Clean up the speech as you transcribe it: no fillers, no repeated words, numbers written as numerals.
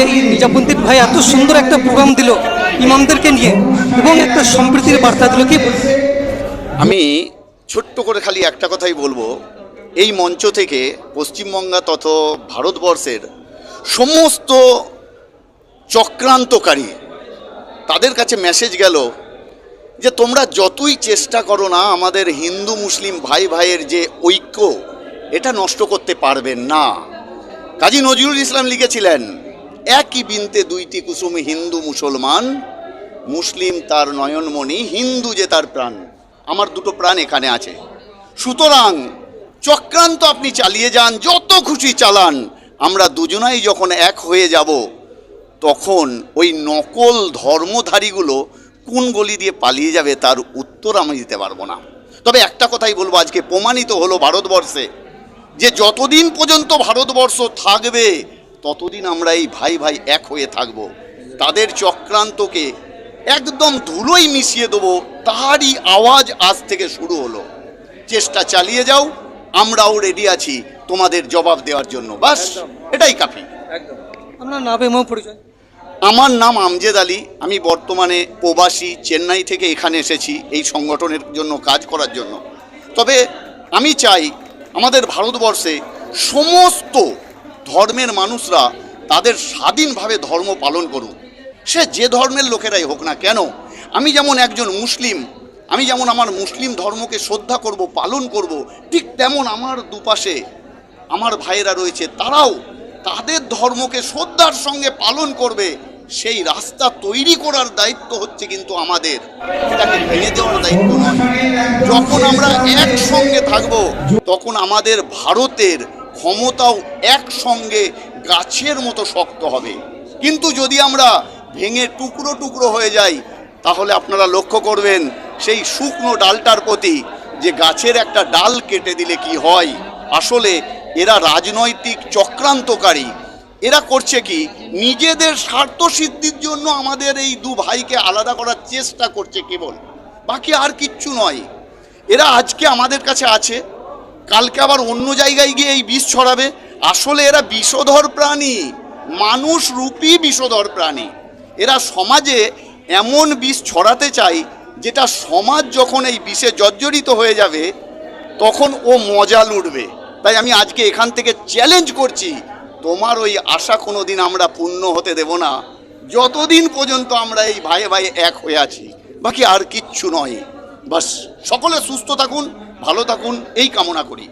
এই নিজামুদ্দিন ভাই এত সুন্দর একটা প্রোগ্রাম দিল ইমামদেরকে নিয়ে এবং একটা সম্প্রীতির বার্তা দিল, কি আমি ছোট্ট করে খালি একটা কথাই বলবো, এই মঞ্চ থেকে পশ্চিমবঙ্গ তথা ভারতবর্ষের সমস্ত চক্রান্তকারী তাদের কাছে মেসেজ গেল যে তোমরা যতই চেষ্টা করো না আমাদের হিন্দু মুসলিম ভাই ভাইয়ের যে ঐক্য এটা নষ্ট করতে পারবেন না। কাজী নজরুল ইসলাম লিখেছিলেন, একই বিনতে দুইটি কুসুম হিন্দু মুসলমান, মুসলিম তার নয়নমণি, হিন্দু যে তার প্রাণ। আমার দুটো প্রাণ এখানে আছে। সুতরাং চক্রান্ত আপনি চালিয়ে যান, যত খুশি চালান, আমরা দুজনাই যখন এক হয়ে যাব তখন ওই নকল ধর্মধারীগুলো কোন গলি দিয়ে পালিয়ে যাবে তার উত্তর আমি দিতে পারবো না। তবে একটা কথাই বলবো, আজকে প্রমাণিত হলো ভারতবর্ষে যে যতদিন পর্যন্ত ভারতবর্ষ থাকবে ততদিন আমরা এই ভাই ভাই এক হয়ে থাকব। তাদের চক্রান্তকে একদম ধুলোই মিশিয়ে দেবো, তাহারই আওয়াজ আজ থেকে শুরু হলো। চেষ্টা চালিয়ে যাও, আমরাও রেডি আছি তোমাদের জবাব দেওয়ার জন্য। বাস এটাই কাফি। আপনার নাম এবং পরিচয়? আমার নাম আমজেদ আলী। আমি বর্তমানে প্রবাসী, চেন্নাই থেকে এখানে এসেছি এই সংগঠনের জন্য কাজ করার জন্য। তবে আমি চাই আমাদের ভারতবর্ষে সমস্ত ধর্মের মানুষরা তাদের স্বাধীনভাবে ধর্ম পালন করুক, সে যে ধর্মের লোকেরাই হোক না কেন। আমি যেমন একজন মুসলিম, আমি যেমন আমার মুসলিম ধর্মকে শ্রদ্ধা করব, পালন করব, ঠিক তেমন আমার দুপাশে আমার ভাইয়েরা রয়েছে, তারাও তাদের ধর্মকে শ্রদ্ধার সঙ্গে পালন করবে। সেই রাস্তা তৈরি করার দায়িত্ব হচ্ছে কিন্তু আমাদের, এটাকে ভেঙে দেওয়ার দায়িত্ব নয়। যখন আমরা একসঙ্গে থাকব তখন আমাদের ভারতের ক্ষমতাও একসঙ্গে গাছের মতো শক্ত হবে। কিন্তু যদি আমরা ভেঙে টুকরো টুকরো হয়ে যাই তাহলে আপনারা লক্ষ্য করবেন সেই শুকনো ডালটার প্রতি যে গাছের একটা ডাল কেটে দিলে কি হয়। আসলে এরা রাজনৈতিক চক্রান্তকারী। এরা করছে কি, নিজেদের স্বার্থ সিদ্ধির জন্য আমাদের এই দু ভাইকে আলাদা করার চেষ্টা করছে কেবল, বাকি আর কিচ্ছু নয়। এরা আজকে আমাদের কাছে আছে, কালকে আবার অন্য জায়গায় গিয়ে এই বিষ ছড়াবে। আসলে এরা বিষধর প্রাণী, মানুষ রূপী বিষধর প্রাণী। এরা সমাজে এমন বিষ ছড়াতে চায় যেটা সমাজ যখন এই বিষে জর্জরিত হয়ে যাবে তখন ও মজা লুটবে। তাই আমি আজকে এখান থেকে চ্যালেঞ্জ করছি, তোমার ওই আশা কোনো দিন আমরা পূর্ণ হতে দেব না যতদিন পর্যন্ত আমরা এই ভাই ভাই এক হয়ে আছি, বাকি আর কিচ্ছু নয়। বাস সকলে সুস্থ থাকুন, ভালো থাকুন, এই কামনা করি।